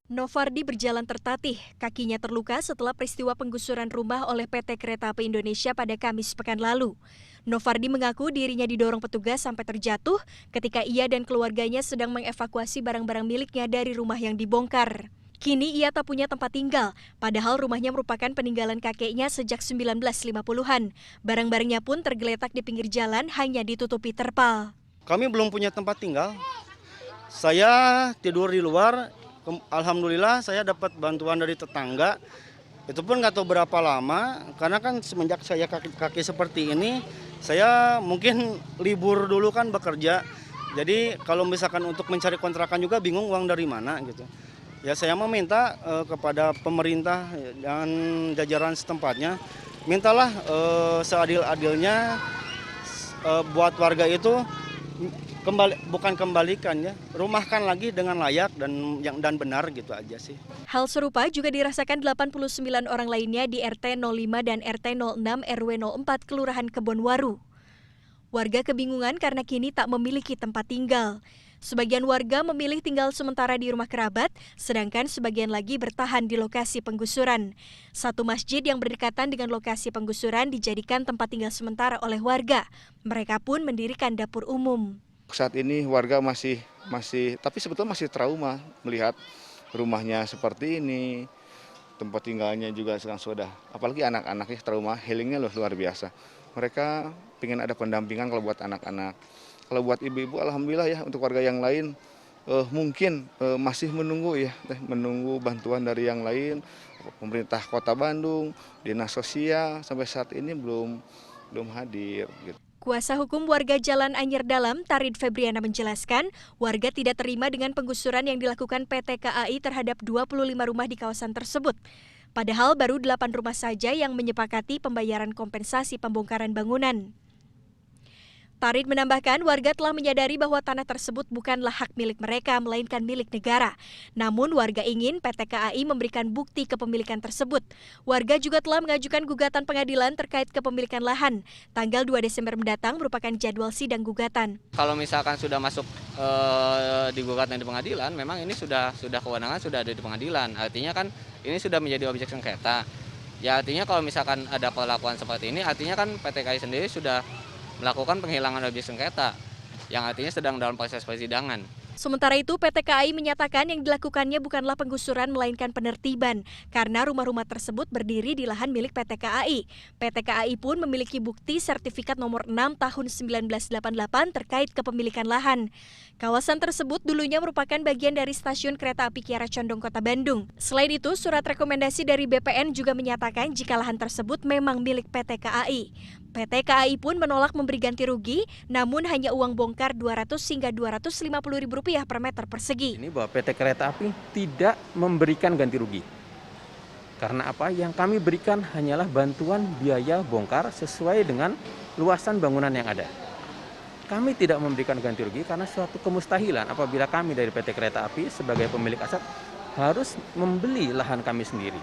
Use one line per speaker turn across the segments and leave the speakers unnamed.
Novardi berjalan tertatih, kakinya terluka setelah peristiwa penggusuran rumah oleh PT Kereta Api Indonesia pada Kamis pekan lalu. Novardi mengaku dirinya didorong petugas sampai terjatuh ketika ia dan keluarganya sedang mengevakuasi barang-barang miliknya dari rumah yang dibongkar. Kini ia tak punya tempat tinggal, padahal rumahnya merupakan peninggalan kakeknya sejak 1950-an. Barang-barangnya pun tergeletak di pinggir jalan hanya ditutupi terpal.
Kami belum punya tempat tinggal. Saya tidur di luar. Alhamdulillah saya dapat bantuan dari tetangga. Itu pun nggak tahu berapa lama, karena kan semenjak saya kaki seperti ini, saya mungkin libur dulu kan bekerja. Jadi kalau misalkan untuk mencari kontrakan juga bingung uang dari mana gitu. Ya saya meminta kepada pemerintah dan jajaran setempatnya, mintalah seadil-adilnya buat warga itu bukan kembalikan ya, rumahkan lagi dengan layak dan benar gitu aja sih.
Hal serupa juga dirasakan 89 orang lainnya di RT 05 dan RT 06 RW 04 Kelurahan Kebonwaru. Warga kebingungan karena kini tak memiliki tempat tinggal. Sebagian warga memilih tinggal sementara di rumah kerabat, sedangkan sebagian lagi bertahan di lokasi penggusuran. Satu masjid yang berdekatan dengan lokasi penggusuran dijadikan tempat tinggal sementara oleh warga. Mereka pun mendirikan dapur umum.
Saat ini warga masih tapi sebetulnya masih trauma melihat rumahnya seperti ini, tempat tinggalnya juga sudah, apalagi anak-anaknya trauma, healingnya luar biasa. Mereka ingin ada pendampingan kalau buat anak-anak. Kalau buat ibu-ibu, alhamdulillah ya, untuk warga yang lain mungkin masih menunggu bantuan dari yang lain, pemerintah Kota Bandung, Dinas Sosial sampai saat ini belum hadir gitu.
Kuasa hukum warga Jalan Anyer Dalam, Tarid Febriana menjelaskan, warga tidak terima dengan penggusuran yang dilakukan PT KAI terhadap 25 rumah di kawasan tersebut. Padahal baru 8 rumah saja yang menyepakati pembayaran kompensasi pembongkaran bangunan. Tarid menambahkan warga telah menyadari bahwa tanah tersebut bukanlah hak milik mereka, melainkan milik negara. Namun warga ingin PT KAI memberikan bukti kepemilikan tersebut. Warga juga telah mengajukan gugatan pengadilan terkait kepemilikan lahan. Tanggal 2 Desember mendatang merupakan jadwal sidang gugatan.
Kalau misalkan sudah masuk di gugatan di pengadilan, memang ini sudah kewenangan sudah ada di pengadilan. Artinya kan ini sudah menjadi objek sengketa. Ya artinya kalau misalkan ada perlakuan seperti ini, artinya kan PT KAI sendiri sudah melakukan penghilangan objek sengketa, yang artinya sedang dalam proses persidangan.
Sementara itu, PT KAI menyatakan yang dilakukannya bukanlah penggusuran melainkan penertiban, karena rumah-rumah tersebut berdiri di lahan milik PT KAI. PT KAI pun memiliki bukti sertifikat nomor 6 tahun 1988 terkait kepemilikan lahan. Kawasan tersebut dulunya merupakan bagian dari stasiun kereta api Kiara Condong, Kota Bandung. Selain itu, surat rekomendasi dari BPN juga menyatakan jika lahan tersebut memang milik PT KAI. PT KAI pun menolak memberi ganti rugi, namun hanya uang bongkar Rp200 hingga Rp250.000 per meter persegi.
Ini bahwa PT Kereta Api tidak memberikan ganti rugi. Karena apa? Yang kami berikan hanyalah bantuan biaya bongkar sesuai dengan luasan bangunan yang ada. Kami tidak memberikan ganti rugi karena suatu kemustahilan apabila kami dari PT Kereta Api sebagai pemilik aset harus membeli lahan kami sendiri.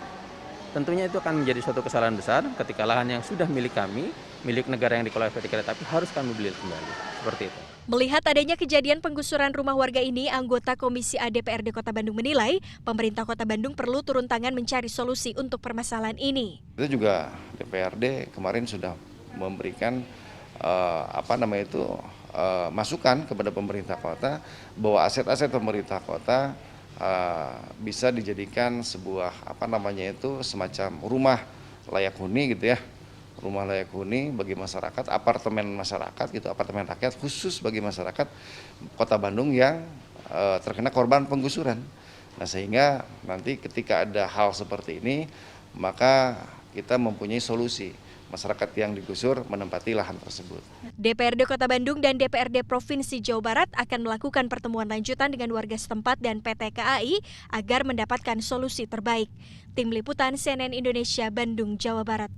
Tentunya itu akan menjadi suatu kesalahan besar ketika lahan yang sudah milik kami, milik negara yang dikelola PT Kereta Api harus kami beli kembali. Seperti itu.
Melihat adanya kejadian penggusuran rumah warga ini, anggota Komisi A DPRD Kota Bandung menilai pemerintah Kota Bandung perlu turun tangan mencari solusi untuk permasalahan ini.
Itu juga DPRD kemarin sudah memberikan masukan kepada pemerintah kota bahwa aset-aset pemerintah kota bisa dijadikan sebuah semacam rumah layak huni gitu ya, rumah layak huni bagi masyarakat, apartemen masyarakat gitu, apartemen rakyat khusus bagi masyarakat Kota Bandung yang terkena korban penggusuran. Nah sehingga nanti ketika ada hal seperti ini maka kita mempunyai solusi. Masyarakat yang digusur menempati lahan tersebut.
DPRD Kota Bandung dan DPRD Provinsi Jawa Barat akan melakukan pertemuan lanjutan dengan warga setempat dan PT KAI agar mendapatkan solusi terbaik. Tim Liputan CNN Indonesia, Bandung, Jawa Barat.